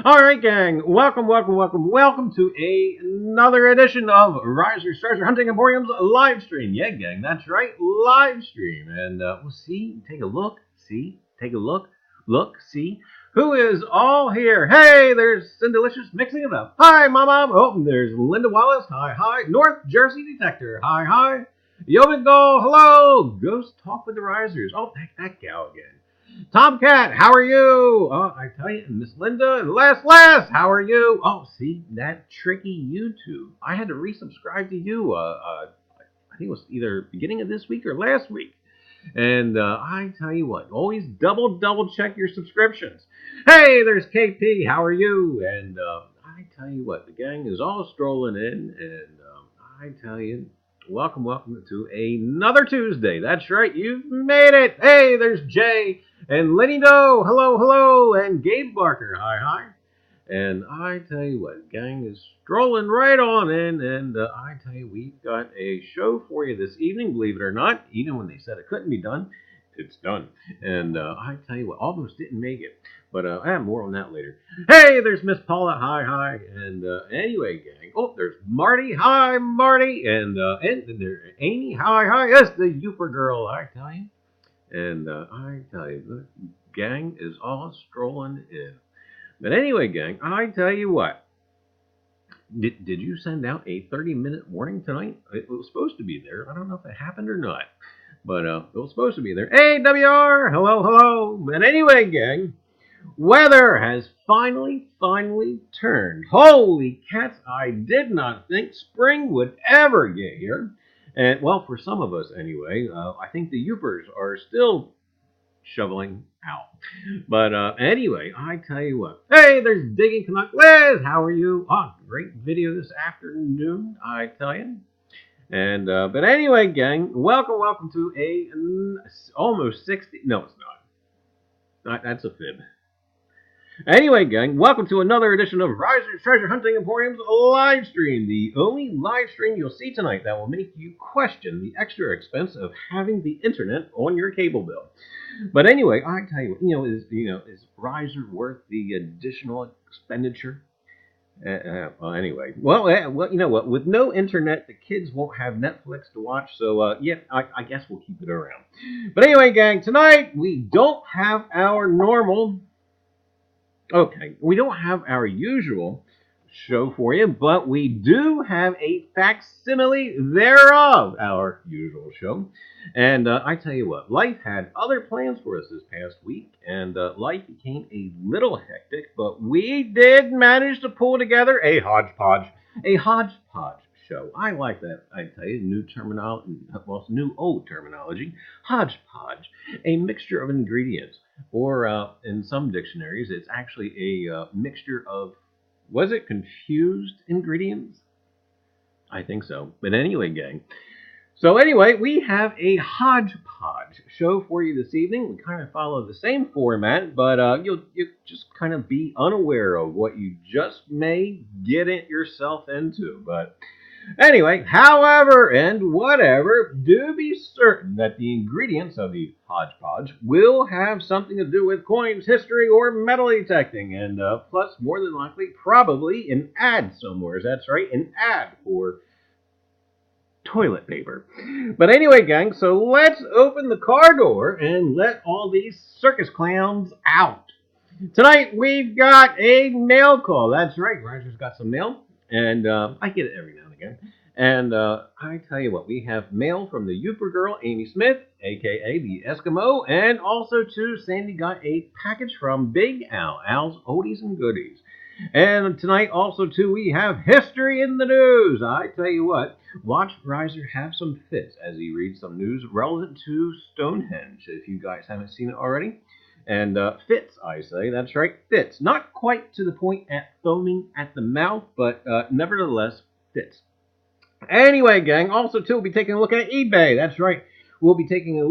All right, gang. Welcome to another edition of Reiser's Treasure Hunting Emporium's live stream. Yeah, gang, that's right, live stream. And we'll see, take a look, see who is all here. Hey, there's Cindelicious mixing it up. Hi, Mama. Oh, there's Linda Wallace. Hi. North Jersey Detector. Hi. Yobigo, hello. Ghost Talk with the Risers. Oh, that gal again. Tomcat, how are you? Oh, I tell you, Miss Linda, and Les, how are you? Oh, see, that tricky YouTube. I had to resubscribe to you, I think it was either beginning of this week or last week. And I tell you what, always double check your subscriptions. Hey, there's KP, how are you? And I tell you what, the gang is all strolling in, and I tell you, welcome to another Tuesday. That's right, you've made it. Hey, there's Jay. And Lenny Doe, hello, and Gabe Barker, hi. And I tell you what, gang is strolling right on in, and I tell you, we've got a show for you this evening, believe it or not. Even when they said it couldn't be done, it's done. And I tell you what, almost didn't make it, but I have more on that later. Hey, there's Miss Paula, hi. And anyway, gang, oh, there's Marty, hi, Marty, and there's Amy, hi. Yes, the Youper girl, I tell you. And I tell you, the gang is all strolling in. But anyway, gang, I tell you what. Did you send out a 30-minute warning tonight? It was supposed to be there. I don't know if it happened or not. But it was supposed to be there. Hey, WR! Hello. But anyway, gang, weather has finally turned. Holy cats, I did not think spring would ever get here. And, well, for some of us anyway, I think the Youpers are still shoveling out. But anyway, I tell you what. Hey, there's Digging Canuck. Liz, how are you? Oh, great video this afternoon, I tell you. And, but anyway, gang, welcome to a almost 60, no, it's not. That's a fib. Anyway, gang, welcome to another edition of Reiser's Treasure Hunting Emporium's live stream. The only live stream you'll see tonight that will make you question the extra expense of having the internet on your cable bill. But anyway, I tell you what, is Reiser worth the additional expenditure? Anyway, well, you know what? With no internet, the kids won't have Netflix to watch. So, yeah, I guess we'll keep it around. But anyway, gang, tonight we don't have our normal. Okay, we don't have our usual show for you, but we do have a facsimile thereof, our usual show. And I tell you what, life had other plans for us this past week, and life became a little hectic, but we did manage to pull together a hodgepodge show. I like that, I tell you, new terminology, well, new old terminology, hodgepodge, a mixture of ingredients. Or in some dictionaries, it's actually a mixture of, was it confused ingredients? I think so. But anyway, gang. So anyway, we have a hodgepodge show for you this evening. We kind of follow the same format, but you'll just kind of be unaware of what you just may get it yourself into. But anyway, however and whatever, do be certain that the ingredients of the hodgepodge will have something to do with coins, history, or metal detecting, and plus, more than likely, probably an ad somewhere. That's right, an ad for toilet paper. But anyway, gang, so let's open the car door and let all these circus clowns out. Tonight, we've got a mail call. That's right, Roger's got some mail. And I get it every now and again. And I tell you what, we have mail from the Youper girl, Amy Smith, a.k.a. the Eskimo. And also, too, Sandy got a package from Big Al, Al's Oldies and Goodies. And tonight, also, too, we have history in the news. I tell you what, watch Reiser have some fits as he reads some news relevant to Stonehenge, if you guys haven't seen it already. And fits, I say. That's right, fits. Not quite to the point at foaming at the mouth, but nevertheless, fits. Anyway, gang, also, too, we'll be taking a look at eBay. That's right. We'll be taking a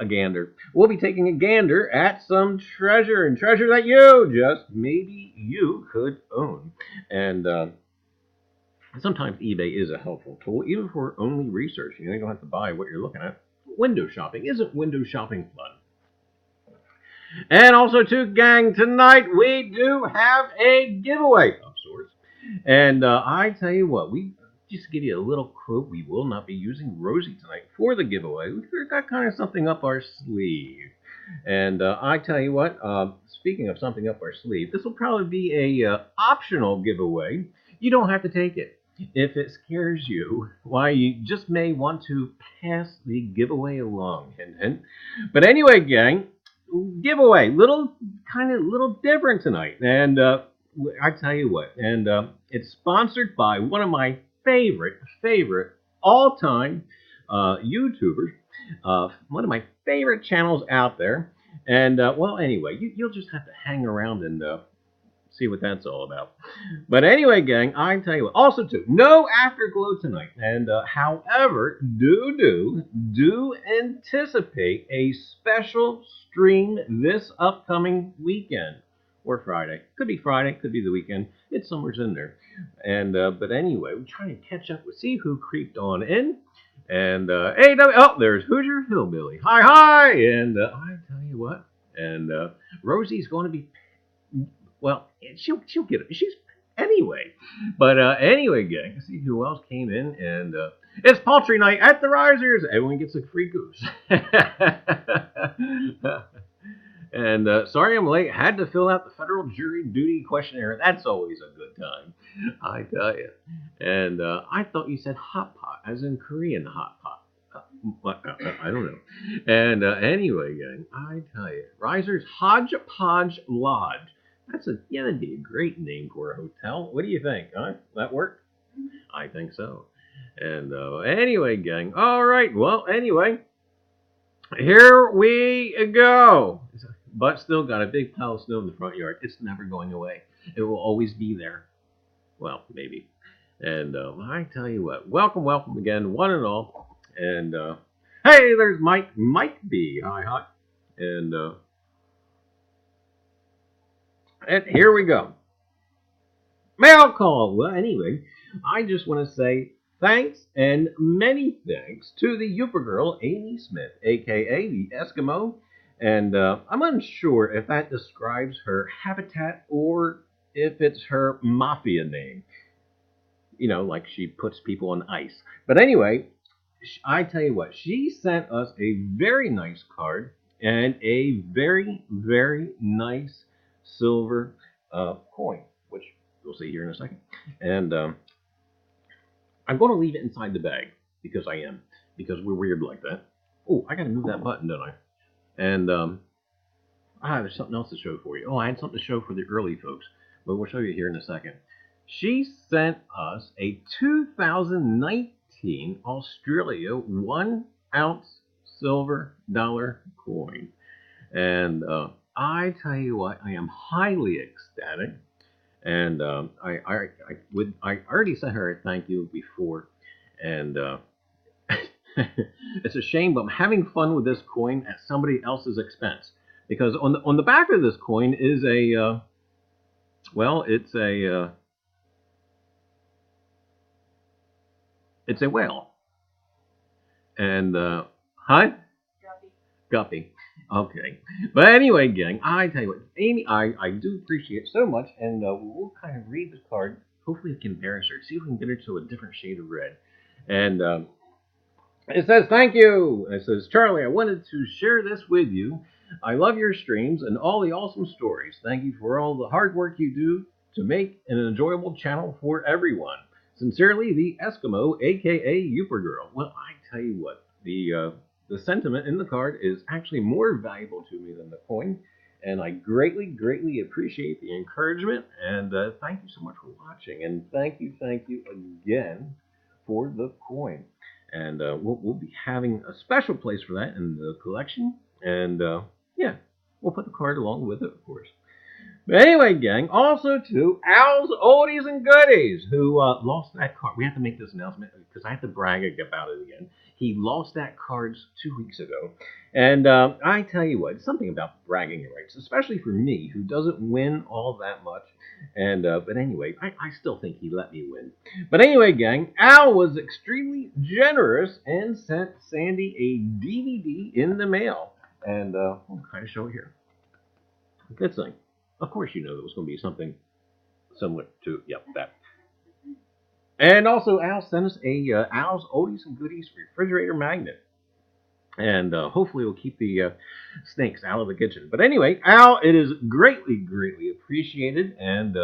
gander at some treasure, and treasure that maybe you could own. And sometimes eBay is a helpful tool, even for only research. You don't have to buy what you're looking at. Window shopping. Isn't window shopping fun? And also, too, gang, tonight we do have a giveaway of sorts. And I tell you what, we just to give you a little quote, we will not be using Rosie tonight for the giveaway. We've got kind of something up our sleeve. And I tell you what, speaking of something up our sleeve, this will probably be a optional giveaway. You don't have to take it. If it scares you, why, you just may want to pass the giveaway along. Hint, hint. But anyway, gang, giveaway, little different tonight. And I tell you what, and it's sponsored by one of my favorite all-time YouTubers, one of my favorite channels out there. And well, anyway, you'll just have to hang around and see what that's all about. But anyway, gang, I tell you what. Also, too, no afterglow tonight. And however, do anticipate a special stream this upcoming weekend or Friday. Could be Friday, could be the weekend. It's somewhere in there. And but anyway, we're trying to catch up with see who creeped on in. And oh, there's Hoosier Hillbilly. Hi. And I tell you what. And Rosie's going to be. Well, she'll get it. She's anyway. But anyway, gang, see who else came in, and it's poultry night at the Reisers. Everyone gets a free goose. And sorry I'm late. Had to fill out the federal jury duty questionnaire. That's always a good time, I tell you. And I thought you said hot pot, as in Korean hot pot. I don't know. And anyway, gang, I tell you, Reiser's Hodgepodge Lodge. That'd be a great name for a hotel. What do you think? Huh? That work? I think so. And anyway, gang. All right. Well, anyway, here we go. But still got a big pile of snow in the front yard. It's never going away. It will always be there. Well, maybe. And I tell you what. Welcome again, one and all. And hey, there's Mike B. Hi. And here we go. Mail call. Well, anyway, I just want to say thanks and many thanks to the Yooper girl, Amy Smith, a.k.a. the Eskimo. And I'm unsure if that describes her habitat or if it's her mafia name. You know, like she puts people on ice. But anyway, I tell you what, she sent us a very nice card and a very, very nice silver coin, which you'll see here in a second. And I'm going to leave it inside the bag because we're weird like that. Oh, I got to move that button, don't I? And there's something else to show for you. Oh, I had something to show for the early folks, but we'll show you here in a second. She sent us a 2019 Australia 1 ounce silver dollar coin. And I tell you what, I am highly ecstatic. And I already sent her a thank you before. And it's a shame, but I'm having fun with this coin at somebody else's expense. Because on the back of this coin is a, it's a whale. And, hi? Guppy. Okay. But anyway, gang, I tell you what, Amy, I do appreciate it so much, and we'll kind of read the card. Hopefully we can embarrass her. See if we can get her to a different shade of red. And it says, thank you. And it says, Charlie, I wanted to share this with you. I love your streams and all the awesome stories. Thank you for all the hard work you do to make an enjoyable channel for everyone. Sincerely, the Eskimo, a.k.a. Yooper Girl. Well, I tell you what, the sentiment in the card is actually more valuable to me than the coin, and I greatly, greatly appreciate the encouragement, and thank you so much for watching, and thank you again for the coin. And we'll be having a special place for that in the collection, and yeah, we'll put the card along with it, of course. But anyway, gang, also to Al's Oldies and Goodies, who lost that card. We have to make this announcement because I have to brag about it again. He lost that card 2 weeks ago. And I tell you what, something about bragging rights, especially for me, who doesn't win all that much. And but anyway, I still think he let me win. But anyway, gang, Al was extremely generous and sent Sandy a DVD in the mail. And we'll kind of show it here. Good thing. Of course you know there was going to be something similar to, yep, that. And also, Al sent us a Al's Oldies and Goodies refrigerator magnet. And hopefully we'll keep the snakes out of the kitchen. But anyway, Al, it is greatly, greatly appreciated. And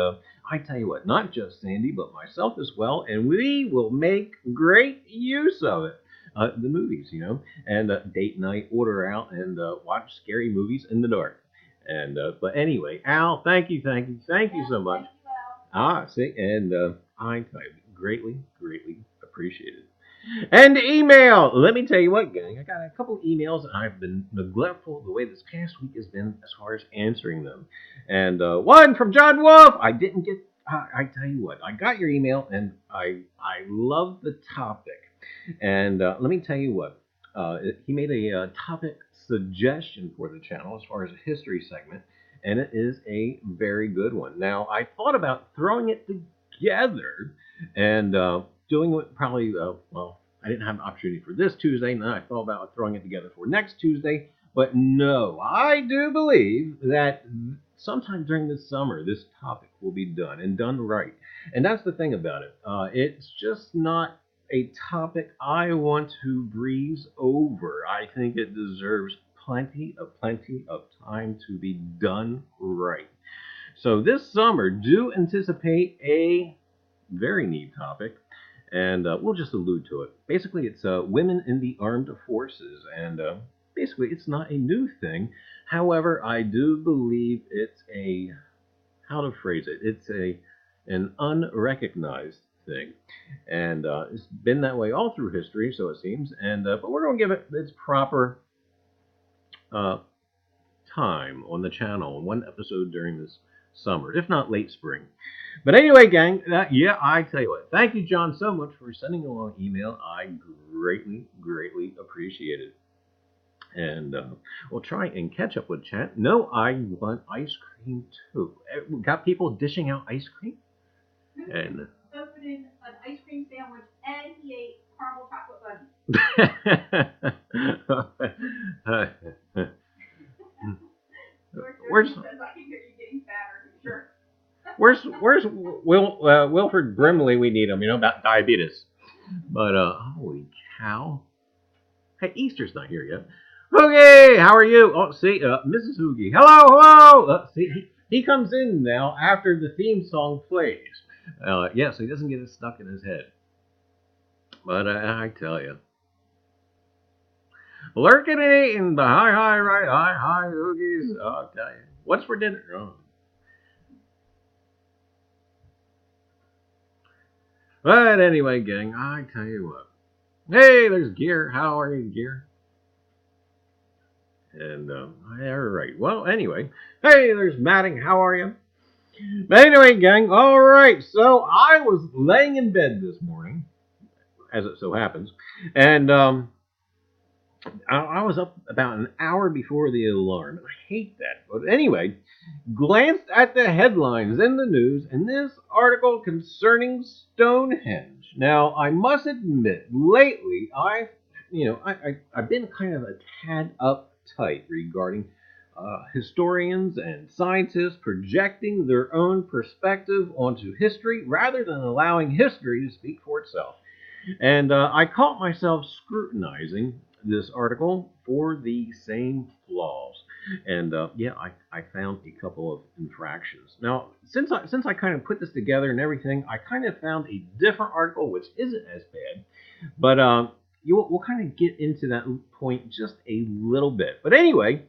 I tell you what, not just Sandy, but myself as well. And we will make great use of it. The movies, you know, and date night, order out, and watch scary movies in the dark. And but anyway, Al, thank you so much. See, and I greatly, greatly appreciate it. And email. Let me tell you what, gang. I got a couple of emails, and I've been neglectful the way this past week has been as far as answering them. And one from John Wolf. I didn't get. I tell you what, I got your email, and I love the topic. And let me tell you what, he made a topic suggestion for the channel as far as a history segment, and it is a very good one. Now, I thought about throwing it together and doing it probably, well, I didn't have an opportunity for this Tuesday, and then I thought about throwing it together for next Tuesday. But no, I do believe that sometime during the summer, this topic will be done and done right. And that's the thing about it. It's just not a topic I want to breeze over. I think it deserves plenty of time to be done right. So this summer, do anticipate a very neat topic, and we'll just allude to it. Basically, it's women in the armed forces, and basically, it's not a new thing. However, I do believe it's a, how to phrase it, it's an unrecognized thing, and it's been that way all through history, so it seems. And but we're going to give it its proper time on the channel, one episode during this summer, if not late spring. But anyway, gang, yeah, I tell you what, thank you, John, so much for sending along email. I greatly, greatly appreciate it. And we'll try and catch up with chat. No, I want ice cream too. We got people dishing out ice cream. And opening an ice cream sandwich, and he ate caramel chocolate bunnies. Where's says I can hear you getting fatter, sure. Where's Wilford Brimley? We need him, you know, about diabetes. But holy cow! Hey, Easter's not here yet. Hoogie, how are you? Oh, see, Mrs. Hoogie. Hello. See, he comes in now after the theme song plays. Yeah, so he doesn't get it stuck in his head. But I tell you. Lurking and eating the hi, Hoogies. Oh, I'll tell you. What's for dinner? Oh. But anyway, gang, I tell you what. Hey, there's Gear. How are you, Gear? And, all right. Well, anyway. Hey, there's Matting. How are you? But anyway, gang, all right. So I was laying in bed this morning, as it so happens, and I was up about an hour before the alarm, and I hate that. But anyway, glanced at the headlines in the news, and this article concerning Stonehenge. Now, I must admit, lately, I've been kind of a tad uptight regarding historians and scientists projecting their own perspective onto history rather than allowing history to speak for itself. And I caught myself scrutinizing this article for the same flaws. And yeah, I found a couple of infractions. Now, since I kind of put this together and everything, I kind of found a different article which isn't as bad. But we'll kind of get into that point just a little bit. But anyway,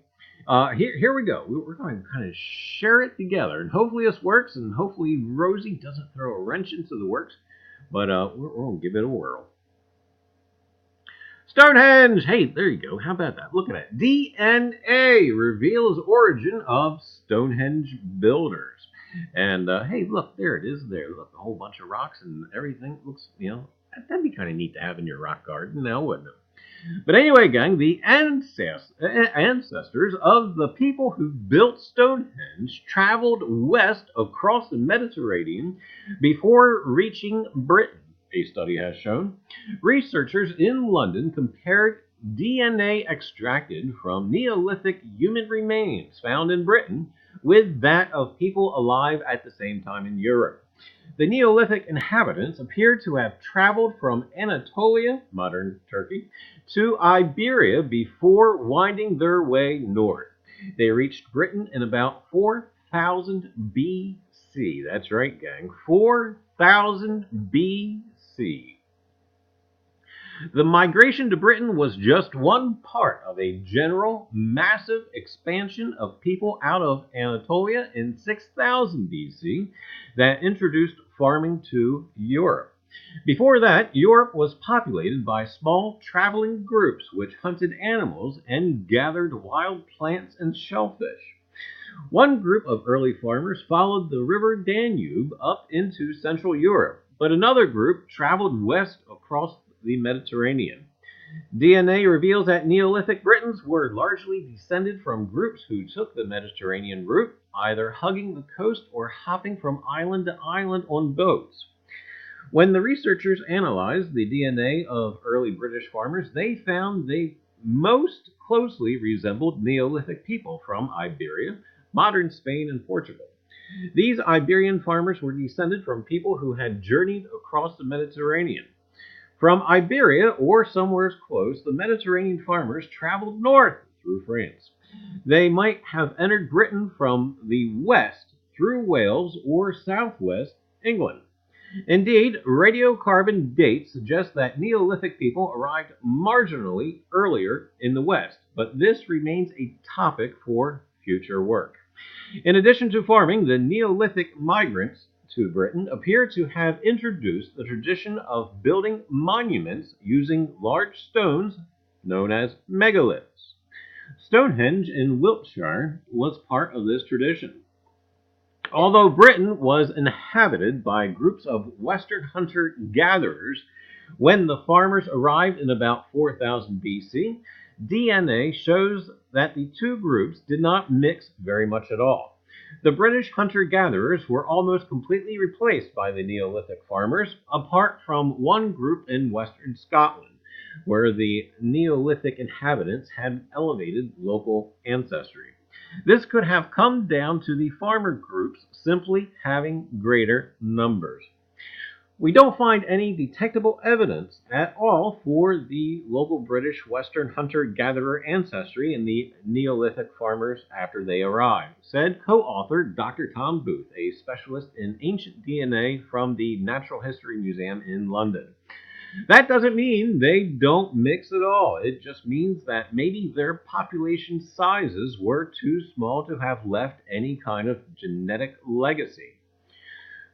here we go. We're going to kind of share it together, and hopefully this works, and hopefully Rosie doesn't throw a wrench into the works. But we're going to give it a whirl. Stonehenge! Hey, there you go. How about that? Look at that. DNA reveals origin of Stonehenge builders. And, hey, look, there it is there. Look, a whole bunch of rocks and everything. Looks, that'd be kind of neat to have in your rock garden now, wouldn't it? But anyway, gang, the ancestors of the people who built Stonehenge traveled west across the Mediterranean before reaching Britain, a study has shown. Researchers in London compared DNA extracted from Neolithic human remains found in Britain with that of people alive at the same time in Europe. The Neolithic inhabitants appear to have traveled from Anatolia, modern Turkey, to Iberia before winding their way north. They reached Britain in about 4000 BC. That's right, gang. 4000 BC. The migration to Britain was just one part of a general, massive expansion of people out of Anatolia in 6000 BC that introduced farming to Europe. Before that, Europe was populated by small traveling groups which hunted animals and gathered wild plants and shellfish. One group of early farmers followed the river Danube up into Central Europe, but another group traveled west across the Mediterranean. DNA reveals that Neolithic Britons were largely descended from groups who took the Mediterranean route, either hugging the coast or hopping from island to island on boats. When the researchers analyzed the DNA of early British farmers, they found they most closely resembled Neolithic people from Iberia, modern Spain, and Portugal. These Iberian farmers were descended from people who had journeyed across the Mediterranean. From Iberia, or somewhere close, the Mediterranean farmers traveled north through France. They might have entered Britain from the west through Wales or southwest England. Indeed, radiocarbon dates suggest that Neolithic people arrived marginally earlier in the west, but this remains a topic for future work. In addition to farming, the Neolithic migrants to Britain appear to have introduced the tradition of building monuments using large stones known as megaliths. Stonehenge in Wiltshire was part of this tradition. Although Britain was inhabited by groups of Western hunter-gatherers, when the farmers arrived in about 4000 BC, DNA shows that the two groups did not mix very much at all. The British hunter-gatherers were almost completely replaced by the Neolithic farmers, apart from one group in western Scotland, where the Neolithic inhabitants had elevated local ancestry. This could have come down to the farmer groups simply having greater numbers. We don't find any detectable evidence at all for the local British Western hunter-gatherer ancestry in the Neolithic farmers after they arrived, said co-author Dr. Tom Booth, a specialist in ancient DNA from the Natural History Museum in London. That doesn't mean they don't mix at all. It just means that maybe their population sizes were too small to have left any kind of genetic legacy.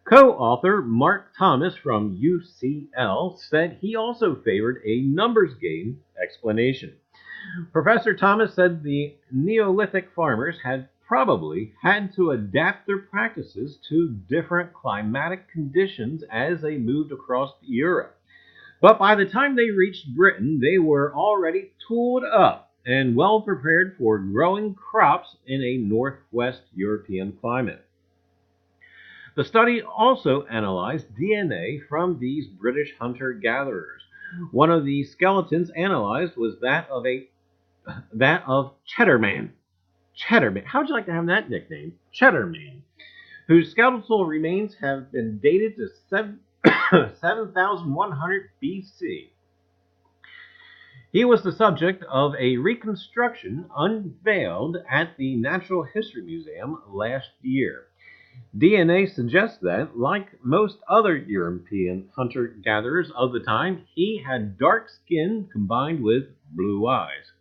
Co-author Mark Thomas from UCL said he also favored a numbers game explanation. Professor Thomas said the Neolithic farmers had probably had to adapt their practices to different climatic conditions as they moved across Europe. But by the time they reached Britain, they were already tooled up and well prepared for growing crops in a northwest European climate. The study also analyzed DNA from these British hunter-gatherers. One of the skeletons analyzed was that of Cheddarman. Cheddarman. How would you like to have that nickname? Cheddarman, whose skeletal remains have been dated to 7100 BC. He was the subject of a reconstruction unveiled at the Natural History Museum last year. DNA suggests that, like most other European hunter-gatherers of the time, he had dark skin combined with blue eyes.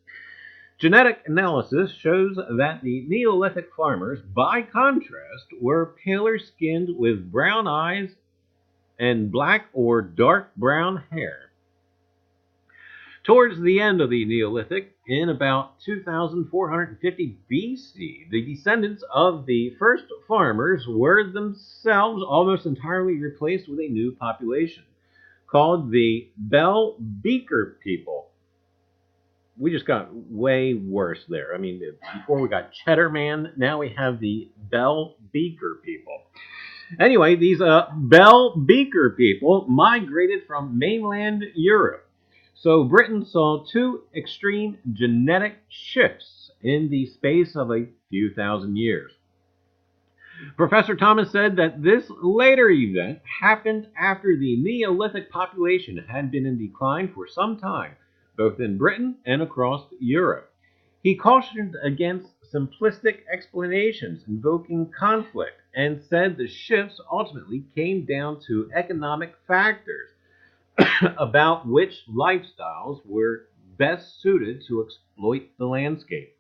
Genetic analysis shows that the Neolithic farmers, by contrast, were paler skinned with brown eyes and black or dark brown hair. Towards the end of the Neolithic, in about 2450 BC, the descendants of the first farmers were themselves almost entirely replaced with a new population, called the Bell Beaker people. We just got way worse there. I mean, before we got Cheddarman, now we have the Bell Beaker people. Anyway, these Bell Beaker people migrated from mainland Europe. So Britain saw two extreme genetic shifts in the space of a few thousand years. Professor Thomas said that this later event happened after the Neolithic population had been in decline for some time, both in Britain and across Europe. He cautioned against simplistic explanations invoking conflict and said the shifts ultimately came down to economic factors about which lifestyles were best suited to exploit the landscape.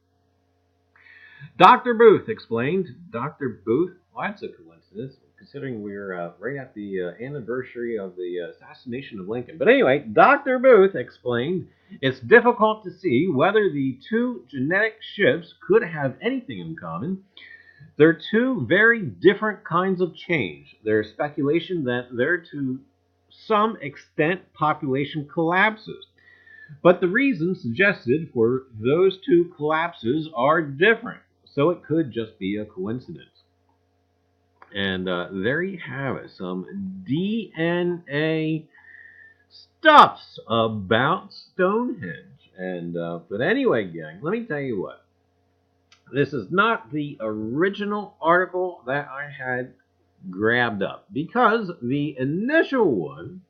Dr. Booth explained. Dr. Booth, well, that's a coincidence, considering we're right at the anniversary of the assassination of Lincoln. But anyway, Dr. Booth explained it's difficult to see whether the two genetic shifts could have anything in common. They're two very different kinds of change. There's speculation that they're to some extent population collapses. But the reasons suggested for those two collapses are different. So it could just be a coincidence. And there you have it. Some DNA stuffs about Stonehenge. And but anyway, gang, let me tell you what. This is not the original article that I had grabbed up. Because the initial one,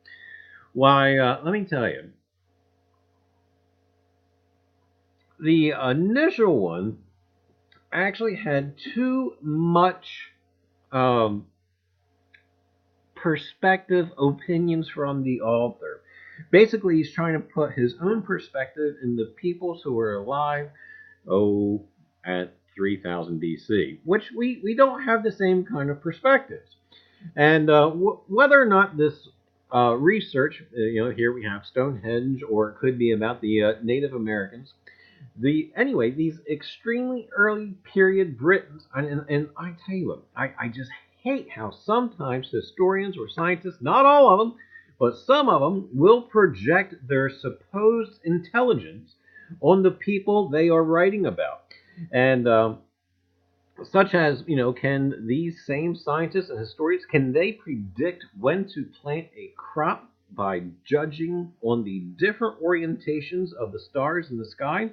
why, let me tell you. The initial one actually had too much perspective opinions from the author. Basically, he's trying to put his own perspective in the peoples who were alive, at 3000 BC, which we don't have the same kind of perspectives. And whether or not this research, here we have Stonehenge, or it could be about the Native Americans. Anyway, these extremely early period Britons, and I tell you what, I just hate how sometimes historians or scientists, not all of them, but some of them, will project their supposed intelligence on the people they are writing about. And such as, can these same scientists and historians, can they predict when to plant a crop by judging on the different orientations of the stars in the sky?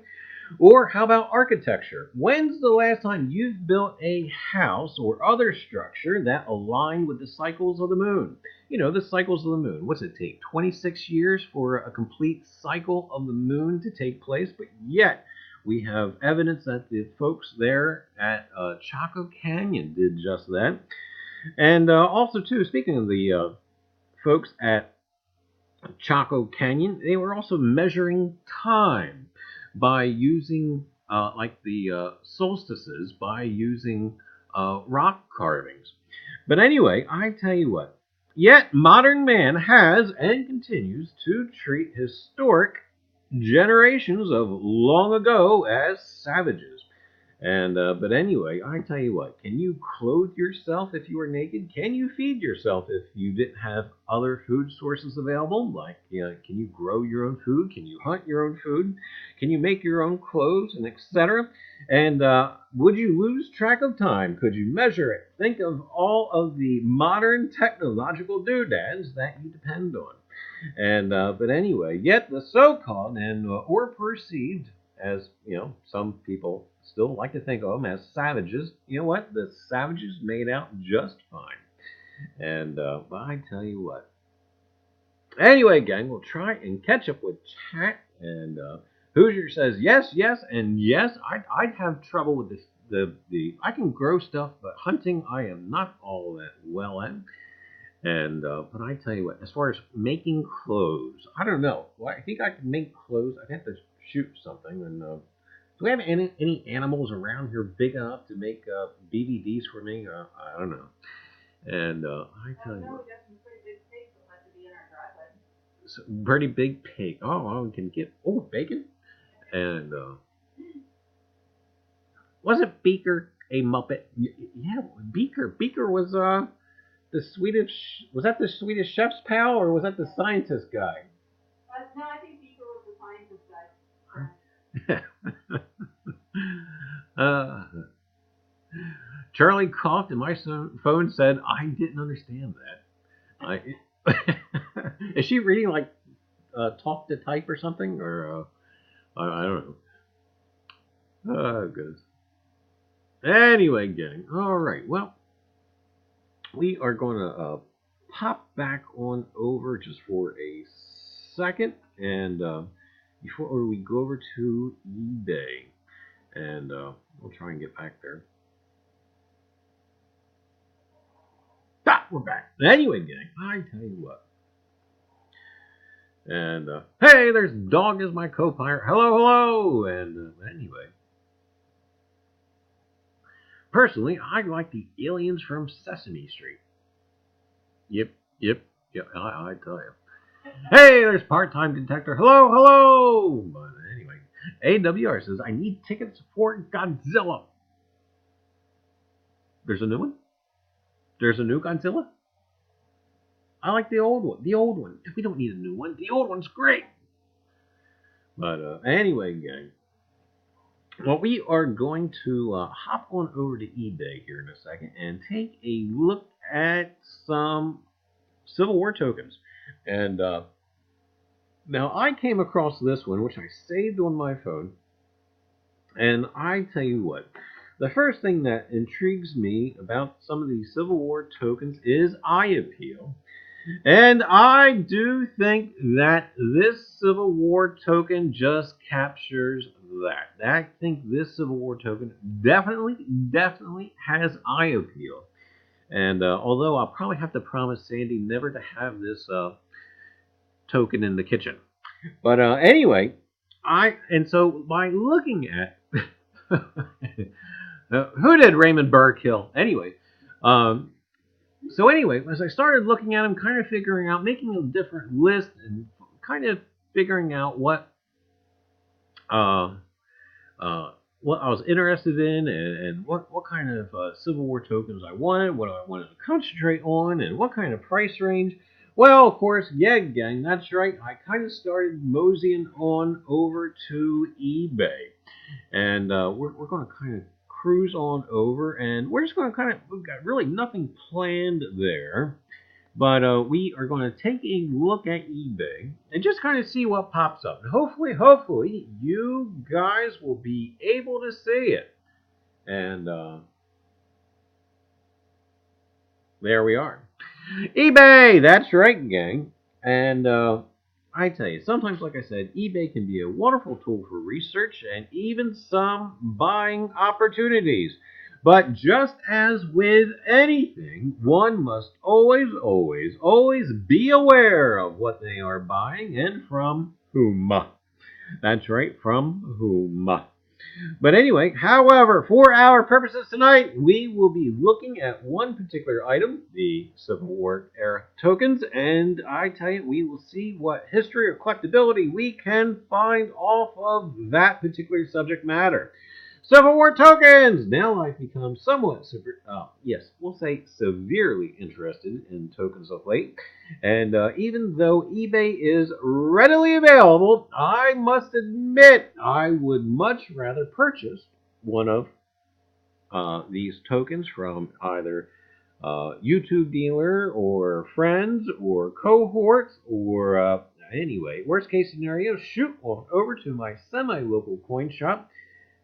Or how about architecture? When's the last time you've built a house or other structure that aligned with the cycles of the moon? The cycles of the moon. What's it take? 26 years for a complete cycle of the moon to take place? But yet, we have evidence that the folks there at Chaco Canyon did just that. And also, too, speaking of the folks at Chaco Canyon, they were also measuring time by using, like the solstices, by using rock carvings. But anyway, I tell you what, yet modern man has and continues to treat historic generations of long ago as savages. And but anyway, I tell you what, can you clothe yourself if you were naked? Can you feed yourself if you didn't have other food sources available? Like, can you grow your own food? Can you hunt your own food? Can you make your own clothes, and etc.? And would you lose track of time? Could you measure it? Think of all of the modern technological doodads that you depend on. And but anyway, yet the so-called and or perceived as, some people still like to think of them as savages. You know what? The savages made out just fine. And but I tell you what. Anyway, gang, we'll try and catch up with chat. And Hoosier says yes, and yes. I'd have trouble with this. I can grow stuff, but hunting I am not all that well at. And but I tell you what, as far as making clothes, I don't know. Well, I think I can make clothes. I'd have to shoot something. And do we have any animals around here big enough to make BVDs for me? I don't know. And I tell you what, we got some pretty big pigs that have to be in our driveway. so pretty big pig. Oh, we can get bacon. And wasn't Beaker a Muppet? Yeah, Beaker. Beaker was the Swedish. Was that the Swedish chef's pal, or was that the scientist guy? No, I think Beaker was the scientist guy. Charlie coughed, and my phone said, "I didn't understand that." Is she reading like talk to type or something, or I don't know. Oh, goodness. Anyway, gang. All right. Well, we are going to pop back on over just for a second, and before we go over to eBay, and we'll try and get back there. We're back. Anyway, gang, I tell you what. And hey, there's Dog is my co-pilot. Hello, hello. And anyway, personally, I like the aliens from Sesame Street. Yep. I tell you. Hey, there's part-time detector. Hello, hello. But anyway, AWR says I need tickets for Godzilla. There's a new one. There's a new Godzilla. I like the old one. The old one. We don't need a new one. The old one's great. But anyway, gang. Well, we are going to hop on over to eBay here in a second and take a look at some Civil War tokens. And now I came across this one, which I saved on my phone. And I tell you what, the first thing that intrigues me about some of these Civil War tokens is eye appeal. And I do think that this Civil War token just captures that. I think this Civil War token definitely has eye appeal. And although I'll probably have to promise Sandy never to have this token in the kitchen. But anyway, so by looking at who did Raymond Burr kill? Anyway, so anyway, as I started looking at them, kind of figuring out, making a different list, and kind of figuring out what I was interested in, and what kind of Civil War tokens I wanted, what I wanted to concentrate on, and what kind of price range. Well, of course, yeah, gang, that's right. I kind of started moseying on over to eBay, and we're going to kind of cruise on over, and we're just going to we've got really nothing planned there, but we are going to take a look at eBay and just kind of see what pops up. And hopefully, you guys will be able to see it. And there we are. eBay, that's right, gang. And I tell you, sometimes, like I said, eBay can be a wonderful tool for research and even some buying opportunities. But just as with anything, one must always be aware of what they are buying and from whom. That's right, from whom. But anyway, however, for our purposes tonight, we will be looking at one particular item, the Civil War era tokens, and I tell you, we will see what history or collectability we can find off of that particular subject matter. Civil War tokens! Now I've become somewhat, we'll say severely interested in tokens of late. And even though eBay is readily available, I must admit I would much rather purchase one of these tokens from either YouTube dealer or friends or cohorts or anyway, worst case scenario, shoot on over to my semi-local coin shop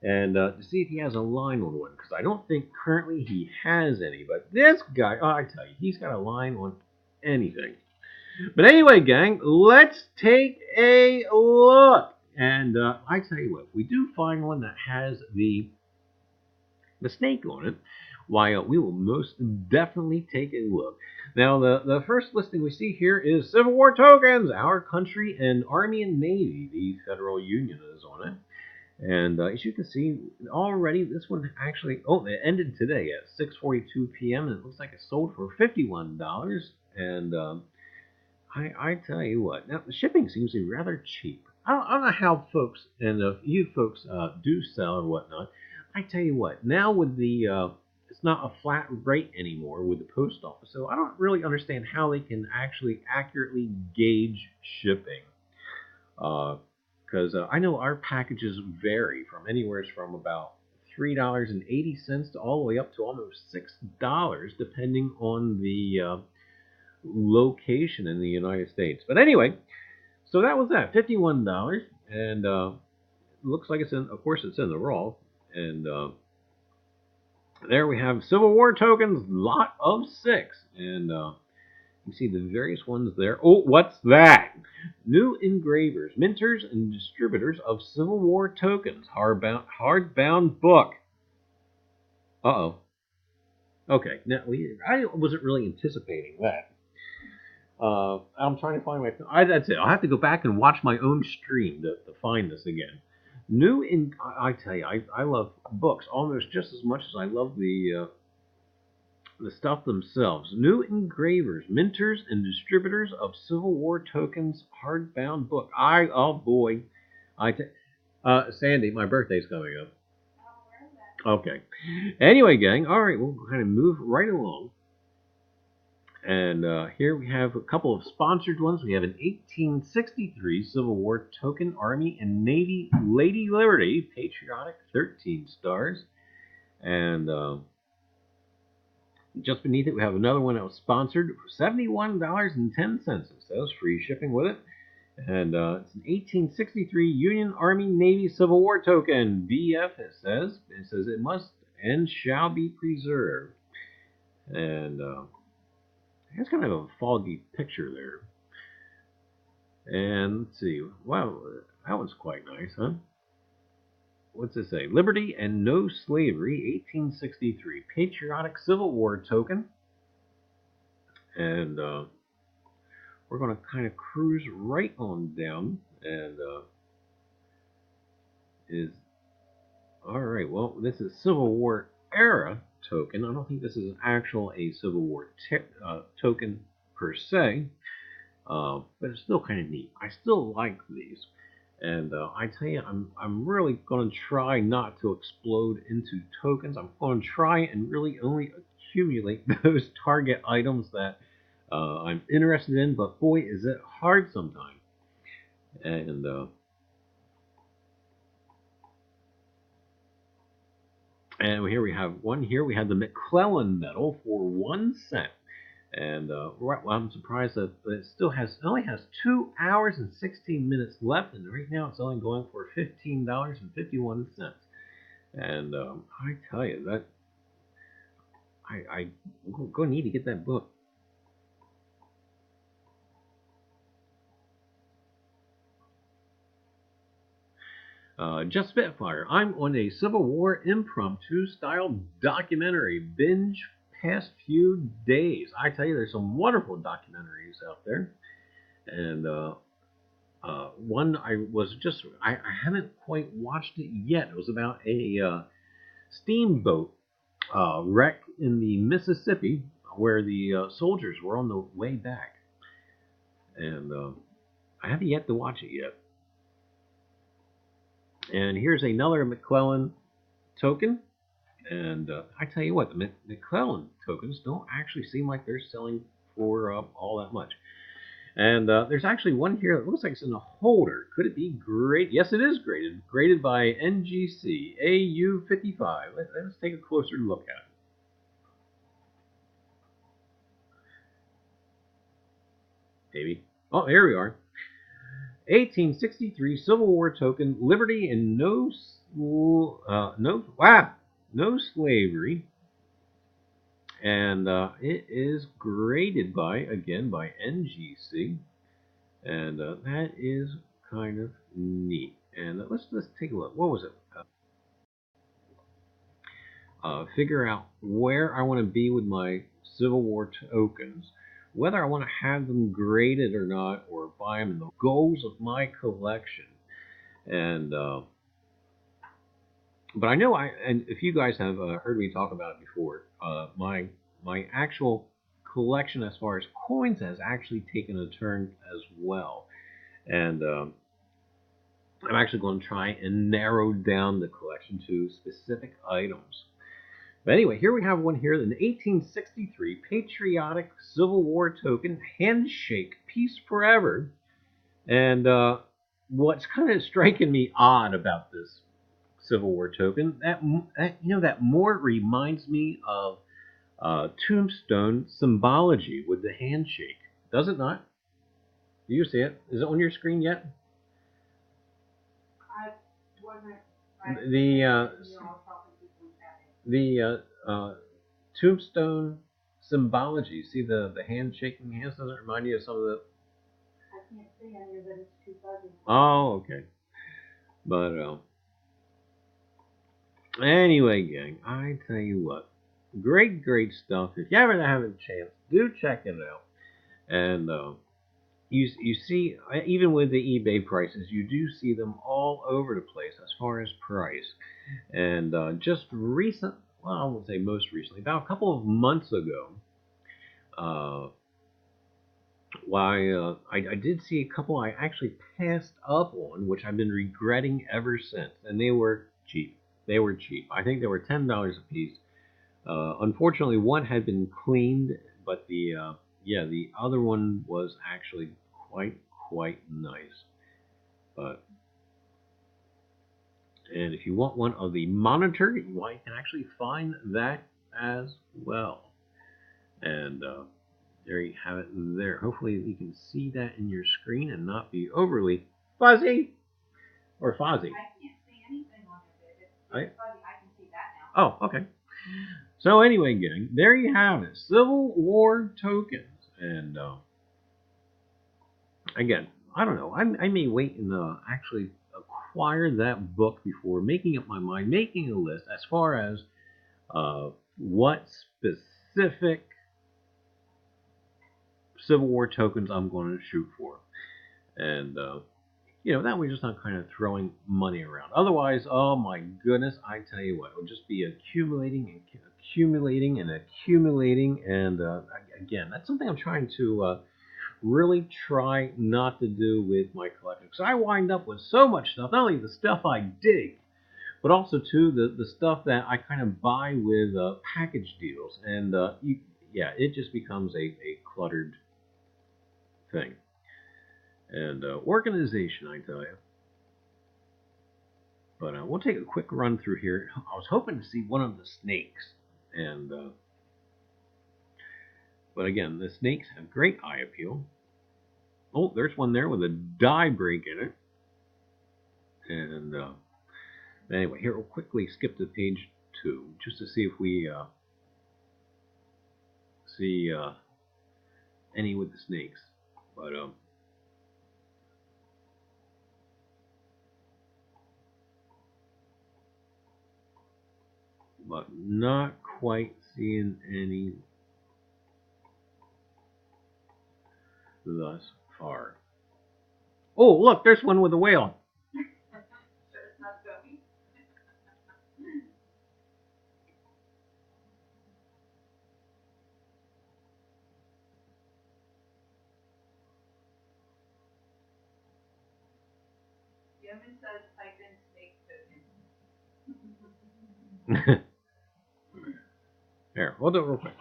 and to see if he has a line on one, because I don't think currently he has any. But this guy, I tell you, he's got a line on anything. But anyway, gang, let's take a look. And I tell you what, we do find one that has the snake on it, why we will most definitely take a look. Now, the first listing we see here is Civil War tokens, our country and Army and Navy. The Federal Union is on it. And as you can see, already this one actually, it ended today at 6:42 p.m. and it looks like it sold for $51. And I tell you what, now the shipping seems to be rather cheap. I don't know how folks, and if you folks do sell or whatnot, I tell you what, now with the, it's not a flat rate anymore with the post office, so I don't really understand how they can actually accurately gauge shipping. Because I know our packages vary from anywhere from about $3.80 to all the way up to almost $6, depending on the location in the United States. But anyway, so that was that, $51, and looks like it's in. Of course, it's in the raw, and There we have Civil War tokens, lot of 6. And you see the various ones there. Oh, what's that? New engravers, minters, and distributors of Civil War tokens. Hardbound book. Uh-oh. Okay, now I wasn't really anticipating that. I'm trying to find that's it. I'll have to go back and watch my own stream to find this again. I tell you, I love books almost just as much as I love the stuff themselves. New engravers, minters, and distributors of Civil War tokens, hardbound book. Oh boy, Sandy, my birthday's coming up. Okay. Anyway, gang. All right, we'll kind of move right along. And here we have a couple of sponsored ones. We have an 1863 Civil War token, Army and Navy Lady Liberty, patriotic, 13 stars. And just beneath it, we have another one that was sponsored for $71.10. It says free shipping with it. And it's an 1863 Union Army Navy Civil War token, BF, it says. It says it must and shall be preserved. And it's kind of a foggy picture there. And let's see. Wow, that was quite nice, huh? What's it say? Liberty and No Slavery, 1863. Patriotic Civil War token. And we're going to kind of cruise right on down. And all right, well, this is Civil War era token. I don't think this is a Civil War token per se. But it's still kind of neat. I still like these. And I tell you, I'm really going to try not to explode into tokens. I'm going to try and really only accumulate those target items that I'm interested in. But boy, is it hard sometimes. And here we have one here. We have the McClellan medal for 1 cent. And well, I'm surprised that it only has 2 hours and 16 minutes left, and right now it's only going for $15.51. And I tell you that I'm going to need to get that book. Just Spitfire. I'm on a Civil War impromptu style documentary binge past few days. I tell you, there's some wonderful documentaries out there. And one I haven't quite watched it yet. It was about a steamboat wreck in the Mississippi where the soldiers were on the way back. And I haven't yet to watch it yet. And here's another McClellan token. And I tell you what, the McClellan tokens don't actually seem like they're selling for all that much. And there's actually one here that looks like it's in a holder. Could it be graded? Yes, it is graded. Graded by NGC AU55. Let's take a closer look at it. Maybe. Oh, here we are. 1863 Civil War token, Liberty and No Slavery. And it is graded by NGC. And that is kind of neat. And let's take a look. What was it? Figure out where I want to be with my Civil War tokens, whether I want to have them graded or not, or buy them in the goals of my collection. And but I know and if you guys have heard me talk about it before, my actual collection as far as coins has actually taken a turn as well. And I'm actually going to try and narrow down the collection to specific items. But anyway, here we have one here, an 1863 Patriotic Civil War token, Handshake, Peace Forever. And what's kind of striking me odd about this Civil War token, that more reminds me of tombstone symbology with the handshake. Does it not? Do you see it? Is it on your screen yet? Tombstone symbology. See the hand shaking hands? Doesn't it remind you of some of the... I can't see any of it, it's too fuzzy. Oh, okay. But, anyway, gang, I tell you what. Great stuff. If you ever have a chance, do check it out. And, you see, even with the eBay prices, you do see them all over the place as far as price. And just recent, well, I won't say most recently, about a couple of months ago, I did see a couple I actually passed up on, which I've been regretting ever since. And they were cheap. They were cheap. I think they were $10 a piece. Unfortunately, one had been cleaned, but the other one was actually quite nice. But and if you want one of the monitor, you can actually find that as well. And there you have it there. Hopefully you can see that in your screen and not be overly fuzzy or fuzzy. I can't see anything on it. It's fuzzy. I can see that now. Oh, okay. So anyway, gang, there you have it. Civil War tokens. And again, I don't know. I may wait and actually acquire that book before making up my mind, making a list as far as what specific Civil War tokens I'm going to shoot for. And, that way just not kind of throwing money around. Otherwise, oh my goodness, I tell you what, it'll just be accumulating. And again, that's something I'm trying to really try not to do with my collection. Because I wind up with so much stuff, not only the stuff I dig, but also too the stuff that I kind of buy with package deals. And it just becomes a cluttered thing. And organization, I tell you. But we'll take a quick run through here. I was hoping to see one of the snakes. And but again, the snakes have great eye appeal. Oh, there's one there with a die break in it. And anyway, here we'll quickly skip to page 2 just to see if we see any with the snakes. But not quite seeing any thus far. Oh, look, there's one with a whale. Sure it's not gummy. Yemen says type in snake token. Here, we'll do it real quick.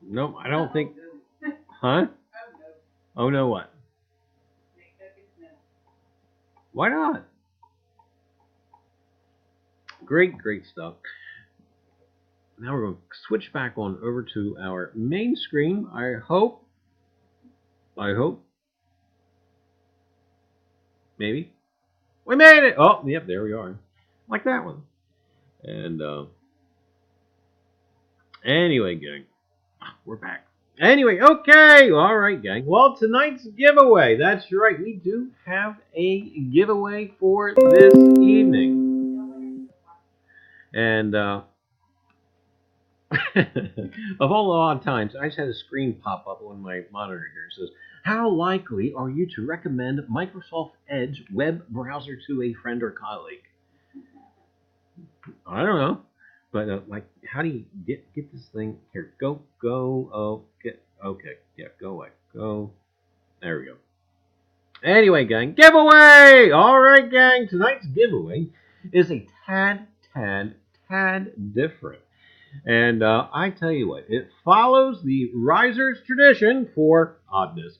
Nope, I don't think. Huh? Oh no, what? Why not? Great stuff. Now we're going to switch back on over to our main screen. I hope. Maybe. We made it! Oh, yep, there we are. Like that one. And, anyway, gang. We're back. Anyway, okay. Alright, gang. Well, tonight's giveaway. That's right. We do have a giveaway for this evening. And, of all the odd times, I just had a screen pop up on my monitor here. It says, how likely are you to recommend Microsoft Edge web browser to a friend or colleague? I don't know. But, how do you get this thing? Here, go, okay, yeah, go away, go, there we go. Anyway, gang, giveaway! Alright, gang, tonight's giveaway is a tad different. And I tell you what, it follows the Reiser's tradition for oddness.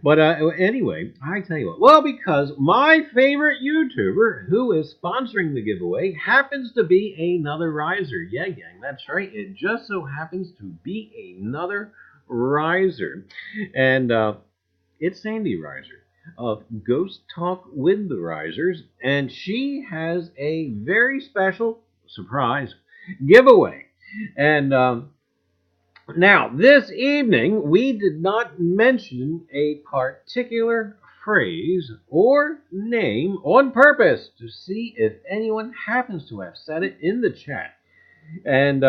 But anyway, I tell you what, well, because my favorite YouTuber who is sponsoring the giveaway happens to be another Reiser. Yeah, gang, that's right. It just so happens to be another Reiser. And it's Sandy Reiser of Ghost Talk with the Reisers. And she has a very special surprise giveaway. And now, this evening, we did not mention a particular phrase or name on purpose to see if anyone happens to have said it in the chat. And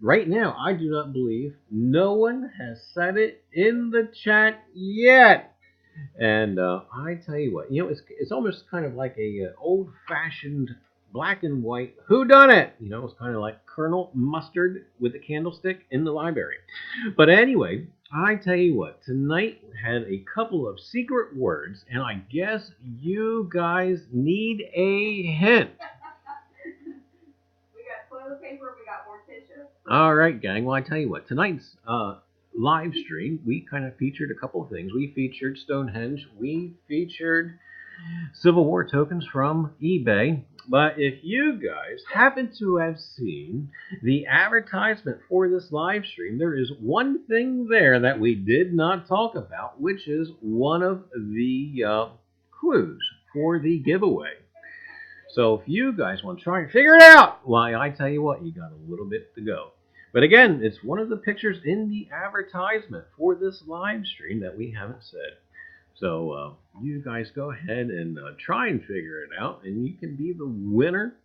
right now, I do not believe no one has said it in the chat yet. And I tell you what, it's almost kind of like a old-fashioned black and white whodunit. It's kind of like Colonel Mustard with the candlestick in the library. But anyway, I tell you what, tonight we had a couple of secret words, and I guess you guys need a hint. We got toilet paper, we got more tissue. All right, gang. Well, I tell you what, tonight's live stream, we kind of featured a couple of things. We featured Stonehenge. We featured Civil War tokens from eBay. But if you guys happen to have seen the advertisement for this live stream, there is one thing there that we did not talk about, which is one of the clues for the giveaway. So if you guys want to try and figure it out, why, I tell you what, you got a little bit to go. But again, it's one of the pictures in the advertisement for this live stream that we haven't said. So you guys go ahead and try and figure it out, and you can be the winner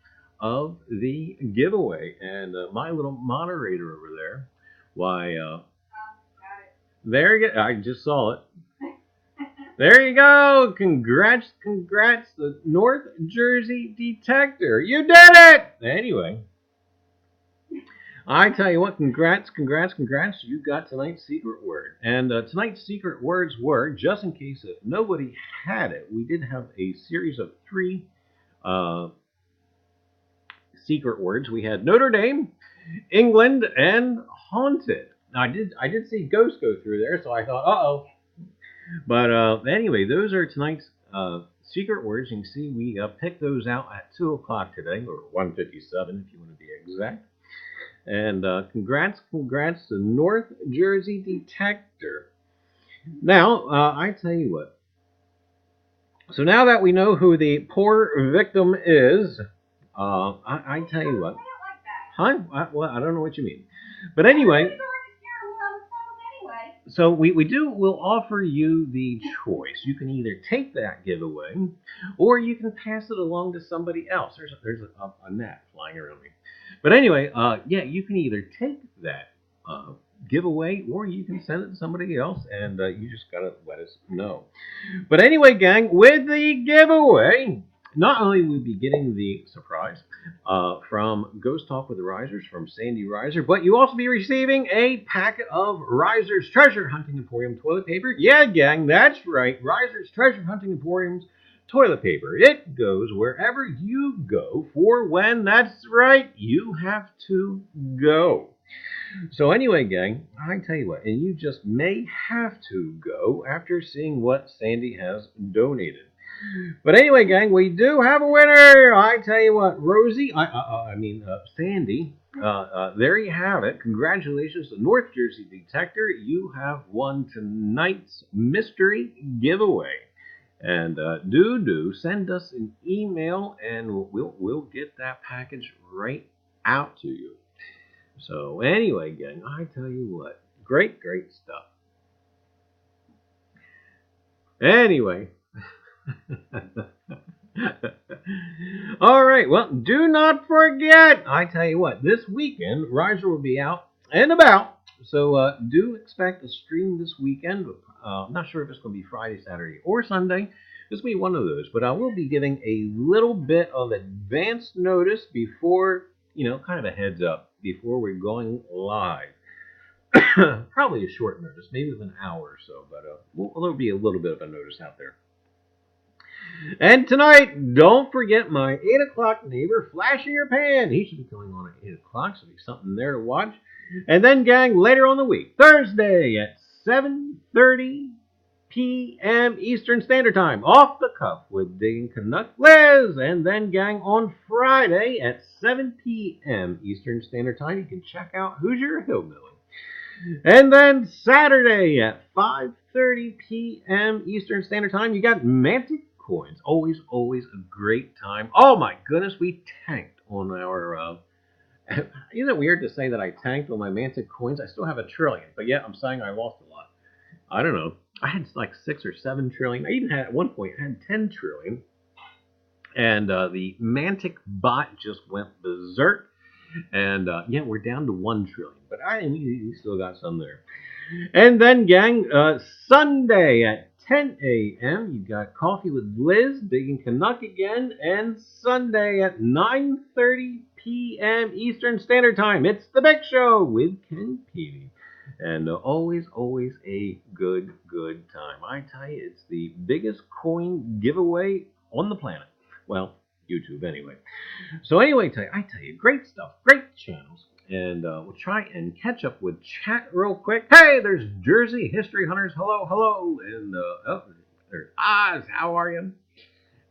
of the giveaway. And my little moderator over there, why, there you go. I just saw it. There you go. Congrats, the North Jersey Detector. You did it! Anyway, I tell you what, congrats. You got tonight's secret word. And tonight's secret words were, just in case if nobody had it, we did have a series of 3 secret words. We had Notre Dame, England, and haunted. Now, I did see ghosts go through there, so I thought, uh-oh. But anyway, those are tonight's secret words. You can see we picked those out at 2 o'clock today, or 1:57 if you want to be exact. And congrats to North Jersey Detector. Now, I tell you what. So now that we know who the poor victim is, I tell you what. Huh? Well, I don't know what you mean. But anyway, so we'll offer you the choice. You can either take that giveaway, or you can pass it along to somebody else. There's a gnat flying around me. But anyway, yeah, you can either take that giveaway, or you can send it to somebody else, and you just gotta let us know. But anyway, gang, with the giveaway, not only will we be getting the surprise from Ghost Talk with the Reisers from Sandy Reiser, but you also be receiving a packet of Reiser's Treasure Hunting Emporium toilet paper. Yeah, gang, that's right, Reiser's Treasure Hunting Emporium's toilet paper. It goes wherever you go for when, that's right, you have to go. So anyway, gang, I tell you what, and you just may have to go after seeing what Sandy has donated. But anyway, gang, we do have a winner. I tell you what, Rosie, Sandy, there you have it. Congratulations to North Jersey Detector. You have won tonight's mystery giveaway. And do send us an email, and we'll get that package right out to you. So anyway, gang, I tell you what, great stuff. Anyway, all right. Well, do not forget. I tell you what, this weekend Reiser will be out and about, so do expect a stream this weekend. I'm not sure if it's going to be Friday, Saturday, or Sunday. This will be one of those, but I will be giving a little bit of advance notice before, kind of a heads up before we're going live. Probably a short notice, maybe with an hour or so, but there'll be a little bit of a notice out there. And tonight, don't forget my 8 o'clock neighbor, Flash in Your Pan. He should be going on at 8 o'clock, so there's something there to watch. And then, gang, later on the week, Thursday at 7:30 p.m. Eastern Standard Time, Off the Cuff with Digging Canuck Liz. And then, gang, on Friday at 7 p.m. Eastern Standard Time, you can check out Who's Your Hillbilly. And then Saturday at 5:30 p.m. Eastern Standard Time, you got Mantic Coins. Always a great time. Oh my goodness, we tanked on our... Isn't it weird to say that I tanked on my Mantic Coins? I still have 1 trillion, but yet I'm saying I lost a lot. I don't know. I had like 6 or 7 trillion. I even had, at one point, I had 10 trillion. And the Mantic bot just went berserk. And yeah, we're down to 1 trillion. But we still got some there. And then, gang, Sunday at 10 a.m., you got Coffee with Liz, Digging Canuck again. And Sunday at 9:30 p.m. Eastern Standard Time, it's The Big Show with Ken Peavy. And always a good time. I tell you, it's the biggest coin giveaway on the planet. Well, YouTube anyway. So anyway, I tell you, great stuff, great channels. And we'll try and catch up with chat real quick. Hey, there's Jersey History Hunters. Hello. And oh, there's Oz. How are you?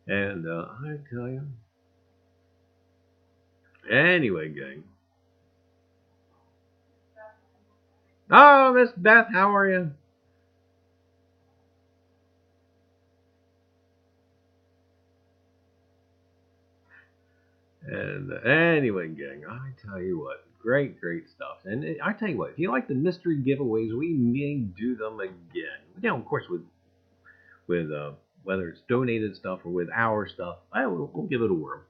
And I tell you. Anyway, gang. Oh, Miss Beth, how are you? And anyway, gang, I tell you what, great stuff. And I tell you what, if you like the mystery giveaways, we may do them again. You know, of course, with whether it's donated stuff or with our stuff, we'll give it a whirl.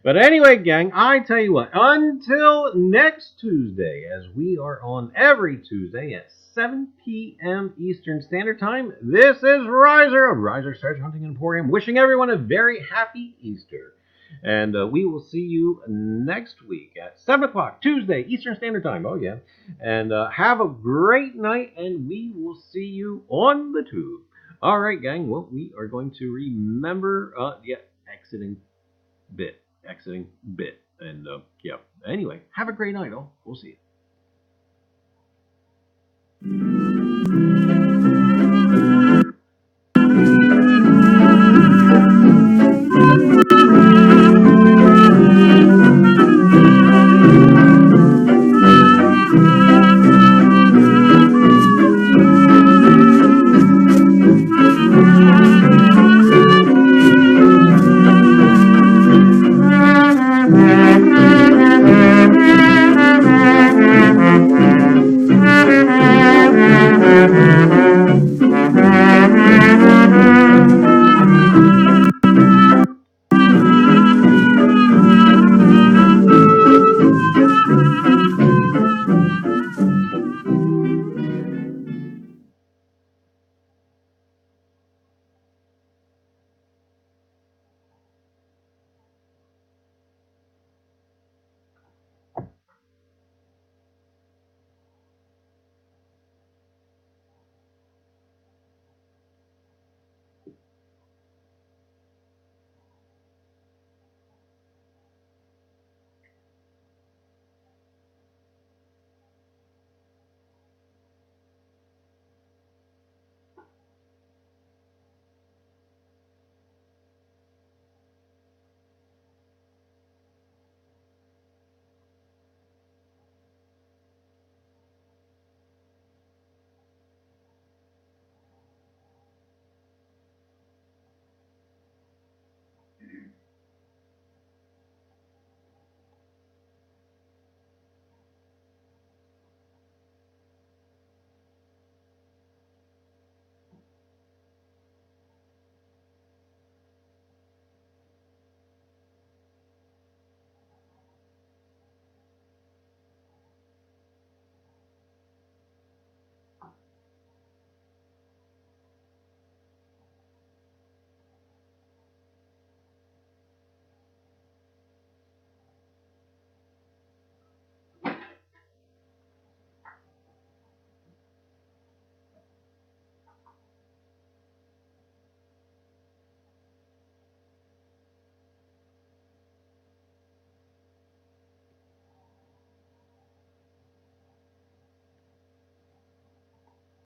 But anyway, gang, I tell you what, until next Tuesday, as we are on every Tuesday at 7 p.m. Eastern Standard Time, this is Reiser of Reiser Treasure Hunting Emporium, wishing everyone a very happy Easter. And we will see you next week at 7 o'clock, Tuesday, Eastern Standard Time. Oh, yeah. And have a great night, and we will see you on the tube. All right, gang. Well, we are going to remember, exiting bit. And, yeah. Anyway, have a great night, all. We'll see you.